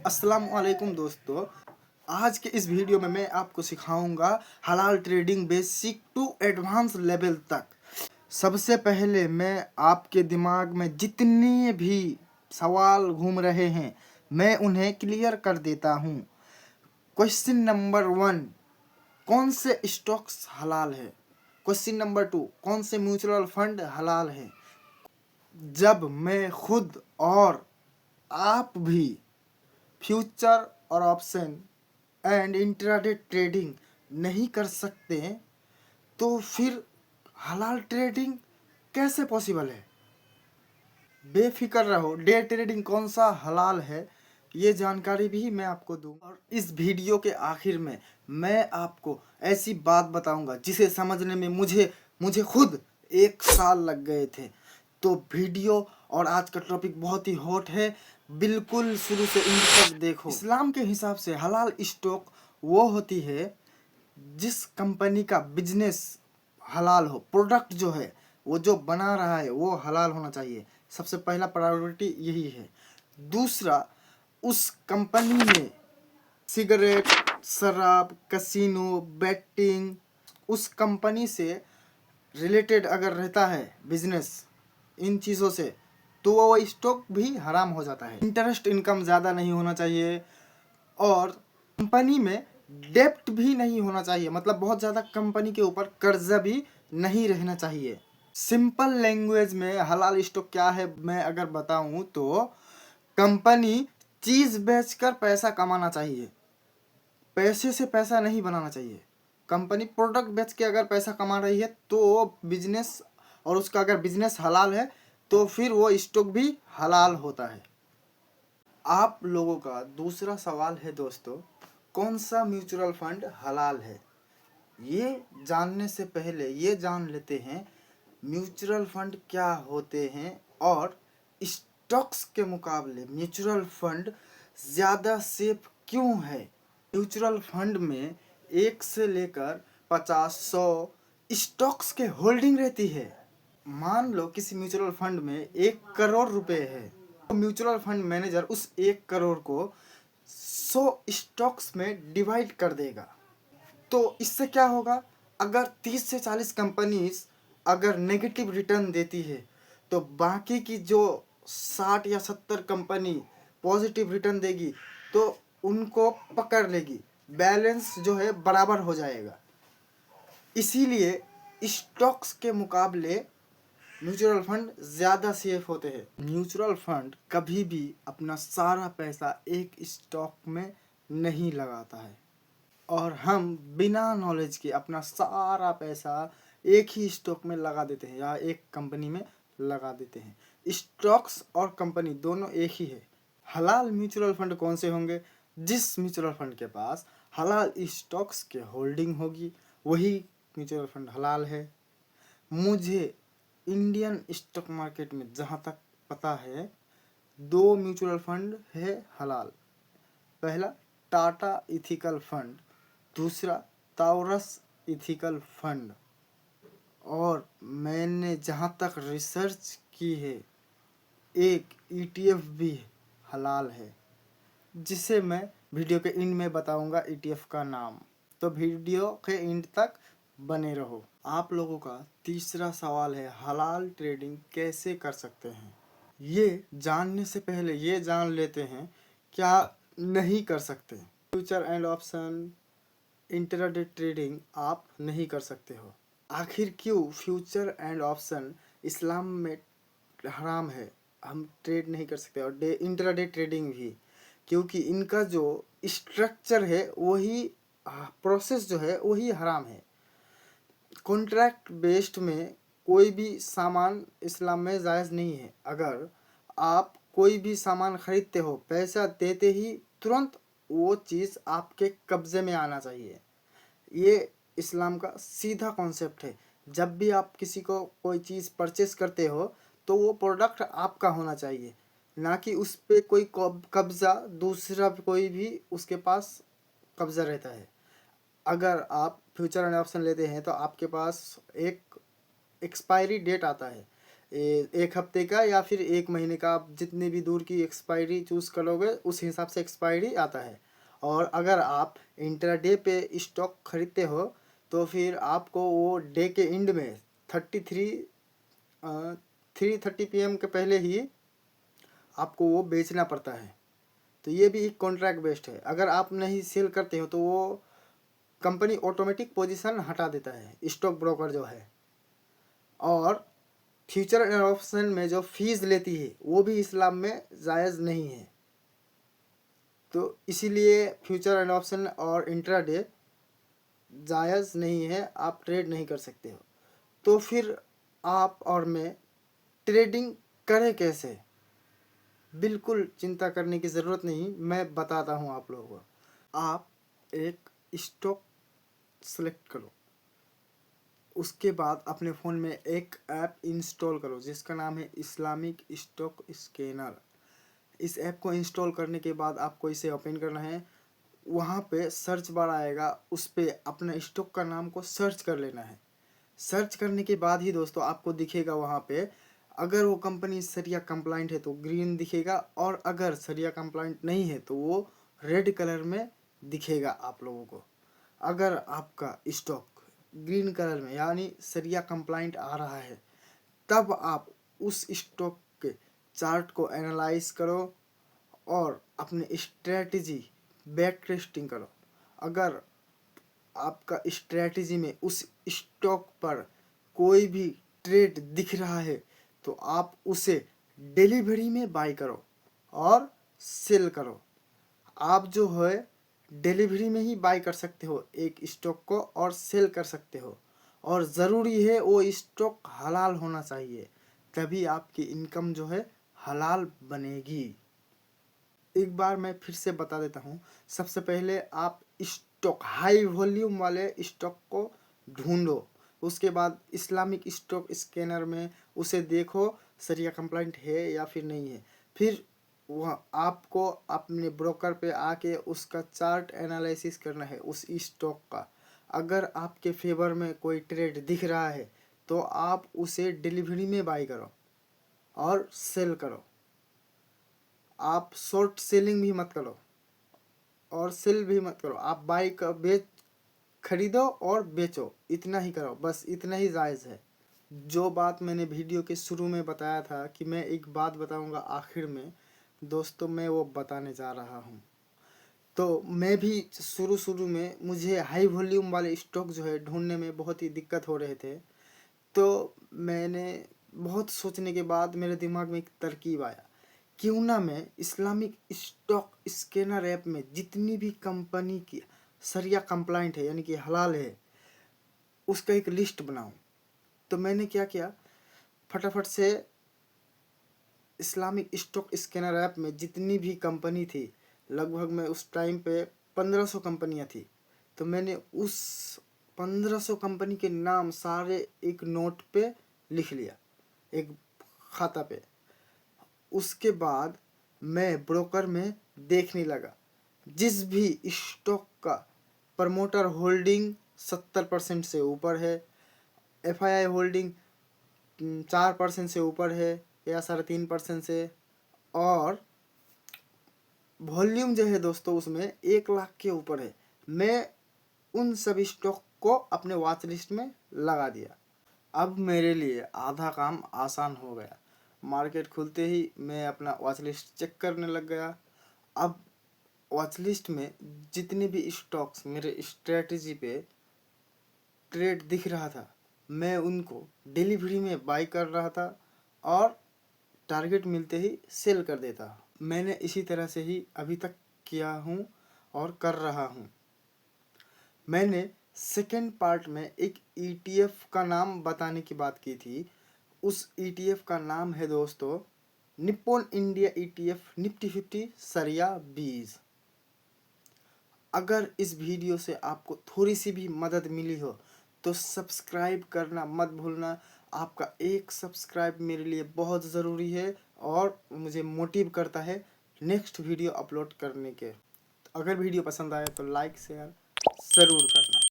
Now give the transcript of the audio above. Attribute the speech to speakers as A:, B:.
A: अस्सलाम वालेकुम दोस्तों। आज के इस वीडियो में मैं आपको सिखाऊंगा हलाल trading basic to advance level तक। सबसे पहले मैं आपके दिमाग में जितने भी सवाल घूम रहे हैं मैं उन्हें क्लियर कर देता हूँ। क्वेश्चन नंबर 1, कौन से स्टॉक्स हलाल है? क्वेश्चन नंबर 2, कौन से म्यूचुअल फंड हलाल है? जब मैं खुद और आप भी फ्यूचर और ऑप्शन एंड इंट्राडे ट्रेडिंग नहीं कर सकते तो फिर हलाल ट्रेडिंग कैसे पॉसिबल है? बेफिक्र रहो, डे ट्रेडिंग कौन सा हलाल है ये जानकारी भी मैं आपको दूँ। और इस वीडियो के आखिर में मैं आपको ऐसी बात बताऊंगा जिसे समझने में मुझे खुद 1 साल लग गए थे। तो वीडियो और आज का टॉपिक बहुत ही हॉट है, बिल्कुल शुरू से एंड तक देखो। इस्लाम के हिसाब से हलाल स्टॉक वो होती है जिस कंपनी का बिजनेस हलाल हो, प्रोडक्ट जो है वो जो बना रहा है वो हलाल होना चाहिए। सबसे पहला प्रायोरिटी यही है। दूसरा, उस कंपनी में सिगरेट, शराब, कैसीनो, बेटिंग, उस कंपनी से रिलेटेड अगर रहता है बिजनेस इन चीज़ों से तो वो स्टॉक भी हराम हो जाता है। इंटरेस्ट इनकम ज़्यादा नहीं होना चाहिए और कंपनी में डेप्ट भी नहीं होना चाहिए, मतलब बहुत ज़्यादा कंपनी के ऊपर कर्जा भी नहीं रहना चाहिए। सिंपल लैंग्वेज में हलाल स्टॉक क्या है मैं अगर बताऊं तो कंपनी चीज़ बेचकर पैसा कमाना चाहिए, पैसे से पैसा नहीं बनाना चाहिए। कंपनी प्रोडक्ट बेच के अगर पैसा कमा रही है तो बिजनेस, और उसका अगर बिजनेस हलाल है तो फिर वो स्टॉक भी हलाल होता है। आप लोगों का दूसरा सवाल है दोस्तों, कौन सा म्यूचुअल फंड हलाल है? ये जानने से पहले ये जान लेते हैं म्यूचुअल फंड क्या होते हैं और स्टॉक्स के मुकाबले म्यूचुअल फंड ज़्यादा सेफ क्यों है। म्यूचुअल फंड में 1 से लेकर 50-100 स्टॉक्स के होल्डिंग रहती है। मान लो किसी म्यूचुअल फंड में 1 करोड़ रुपए है तो म्यूचुअल फंड मैनेजर उस 1 करोड़ को 100 स्टॉक्स में डिवाइड कर देगा। तो इससे क्या होगा, अगर 30 से 40 कंपनीज अगर नेगेटिव रिटर्न देती है तो बाकी की जो 60 या 70 कंपनी पॉजिटिव रिटर्न देगी तो उनको पकड़ लेगी, बैलेंस जो है बराबर हो जाएगा। इसीलिए स्टॉक्स के मुकाबले म्यूचुअल फंड ज़्यादा सेफ होते हैं। म्यूचुअल फंड कभी भी अपना सारा पैसा एक स्टॉक में नहीं लगाता है और हम बिना नॉलेज के अपना सारा पैसा एक ही स्टॉक में लगा देते हैं या एक कंपनी में लगा देते हैं। स्टॉक्स और कंपनी दोनों एक ही है। हलाल म्यूचुअल फंड कौन से होंगे? जिस म्यूचुअल फंड के पास हलाल स्टॉक्स के होल्डिंग होगी वही म्यूचुअल फंड हलाल है। मुझे इंडियन स्टॉक मार्केट में जहाँ तक पता है 2 म्यूचुअल फंड है हलाल। पहला टाटा इथिकल फंड, दूसरा ताउरस इथिकल फंड। और मैंने जहाँ तक रिसर्च की है एक ETF भी हलाल है जिसे मैं वीडियो के एंड में बताऊंगा ETF का नाम। तो वीडियो के एंड तक बने रहो। आप लोगों का तीसरा सवाल है हलाल ट्रेडिंग कैसे कर सकते हैं। ये जानने से पहले ये जान लेते हैं क्या नहीं कर सकते। Future and option intraday trading आप नहीं कर सकते हो। आखिर क्यों फ्यूचर एंड ऑप्शन इस्लाम में हराम है, हम ट्रेड नहीं कर सकते, और इंट्राडे ट्रेडिंग भी, क्योंकि इनका जो स्ट्रक्चर है वही प्रोसेस जो है वही हराम है। कॉन्ट्रैक्ट बेस्ड में कोई भी सामान इस्लाम में जायज़ नहीं है। अगर आप कोई भी सामान खरीदते हो पैसा देते ही तुरंत वो चीज़ आपके कब्ज़े में आना चाहिए। ये इस्लाम का सीधा कॉन्सेप्ट है। जब भी आप किसी को कोई चीज़ परचेस करते हो तो वो प्रोडक्ट आपका होना चाहिए, ना कि उस पर कोई कब्ज़ा दूसरा कोई भी उसके पास कब्ज़ा रहता है। अगर आप फ्यूचर एंड ऑप्शन लेते हैं तो आपके पास एक एक्सपायरी डेट आता है। एक हफ्ते का या फिर एक महीने का, आप जितने भी दूर की एक्सपायरी चूज़ करोगे उस हिसाब से एक्सपायरी आता है। और अगर आप इंट्राडे पे स्टॉक खरीदते हो तो फिर आपको वो डे के एंड में 3:30 PM के पहले ही आपको वो बेचना पड़ता है। तो ये भी एक कॉन्ट्रैक्ट बेस्ड है। अगर आप नहीं सेल करते हो तो वो कंपनी ऑटोमेटिक पोजीशन हटा देता है, स्टॉक ब्रोकर जो है। और फ्यूचर एंड ऑप्शन में जो फीस लेती है वो भी इस्लाम में जायज़ नहीं है। तो इसीलिए फ्यूचर एंड ऑप्शन और इंट्राडे जायज़ नहीं है, आप ट्रेड नहीं कर सकते हो। तो फिर आप और मैं ट्रेडिंग करें कैसे? बिल्कुल चिंता करने की ज़रूरत नहीं, मैं बताता हूँ आप लोगों को। आप एक स्टॉक सेलेक्ट करो, उसके बाद अपने फ़ोन में एक ऐप इंस्टॉल करो जिसका नाम है इस्लामिक स्टॉक स्कैनर। इस ऐप को इंस्टॉल करने के बाद आपको इसे ओपन करना है। वहाँ पे सर्च बार आएगा, उस पर अपने स्टॉक का नाम को सर्च कर लेना है। सर्च करने के बाद ही दोस्तों आपको दिखेगा वहाँ पे, अगर वो कंपनी शरिया कंप्लाइंट है तो ग्रीन दिखेगा, और अगर शरिया कंप्लाइंट नहीं है तो वो रेड कलर में दिखेगा आप लोगों को। अगर आपका स्टॉक ग्रीन कलर में यानी शरिया कंप्लाइंट आ रहा है, तब आप उस स्टॉक के चार्ट को एनालाइज करो और अपने स्ट्रेटजी बैक टेस्टिंग करो। अगर आपका स्ट्रेटजी में उस स्टॉक पर कोई भी ट्रेड दिख रहा है तो आप उसे डिलीवरी में बाय करो और सेल करो। आप जो है डिलीवरी में ही बाय कर सकते हो एक स्टॉक को और सेल कर सकते हो। और ज़रूरी है वो स्टॉक हलाल होना चाहिए, तभी आपकी इनकम जो है हलाल बनेगी। एक बार मैं फिर से बता देता हूँ। सबसे पहले आप स्टॉक हाई वॉल्यूम वाले स्टॉक को ढूंढो, उसके बाद इस्लामिक स्टॉक स्कैनर में उसे देखो शरिया कंप्लाइंट है या फिर नहीं है। फिर वह आपको अपने ब्रोकर पे आके उसका चार्ट एनालिसिस करना है उस स्टॉक का। अगर आपके फेवर में कोई ट्रेड दिख रहा है तो आप उसे डिलीवरी में बाई करो और सेल करो। आप शॉर्ट सेलिंग भी मत करो और सेल भी मत करो, आप बाई का बेच खरीदो और बेचो, इतना ही करो, बस इतना ही जायज़ है। जो बात मैंने वीडियो के शुरू में बताया था कि मैं एक बात बताऊंगा आखिर में, दोस्तों मैं वो बताने जा रहा हूँ। तो मैं भी शुरू में मुझे हाई वॉल्यूम वाले स्टॉक जो है ढूंढने में बहुत ही दिक्कत हो रहे थे। तो मैंने बहुत सोचने के बाद मेरे दिमाग में एक तरकीब आया, क्यों ना मैं इस्लामिक स्टॉक स्कैनर ऐप में जितनी भी कंपनी की शरिया कंप्लाइंट है यानी कि हलाल है उसका एक लिस्ट बनाऊं। तो मैंने क्या किया, फटाफट से इस्लामिक स्टॉक स्कैनर ऐप में जितनी भी कंपनी थी, लगभग में उस टाइम पे 1500 कंपनियां थी, तो मैंने उस 1500 कंपनी के नाम सारे एक नोट पे लिख लिया, एक खाता पे। उसके बाद मैं ब्रोकर में देखने लगा, जिस भी स्टॉक का प्रमोटर होल्डिंग 70% से ऊपर है, एफआईआई होल्डिंग 4% से ऊपर है या 3.5% से, और वॉल्यूम जो है दोस्तों उसमें 1 लाख के ऊपर है, मैं उन सभी स्टॉक को अपने वॉच लिस्ट में लगा दिया। अब मेरे लिए आधा काम आसान हो गया। मार्केट खुलते ही मैं अपना वॉच लिस्ट चेक करने लग गया। अब वॉच लिस्ट में जितने भी स्टॉक्स मेरे स्ट्रेटजी पे ट्रेड दिख रहा था, मैं उनको डिलीवरी में बाई कर रहा था और टारगेट मिलते ही सेल कर देता। मैंने इसी तरह से ही अभी तक किया हूँ और कर रहा हूँ। मैंने सेकेंड पार्ट में एक ETF का नाम बताने की बात की थी। उस ETF का नाम है दोस्तों निप्पॉन इंडिया ETF निफ्टी 50 शरिया 20। अगर इस वीडियो से आपको थोड़ी सी भी मदद मिली हो तो सब्सक्राइब करना मत भूलना। आपका एक सब्सक्राइब मेरे लिए बहुत ज़रूरी है और मुझे मोटिव करता है नेक्स्ट वीडियो अपलोड करने के। अगर वीडियो पसंद आए तो लाइक शेयर ज़रूर करना।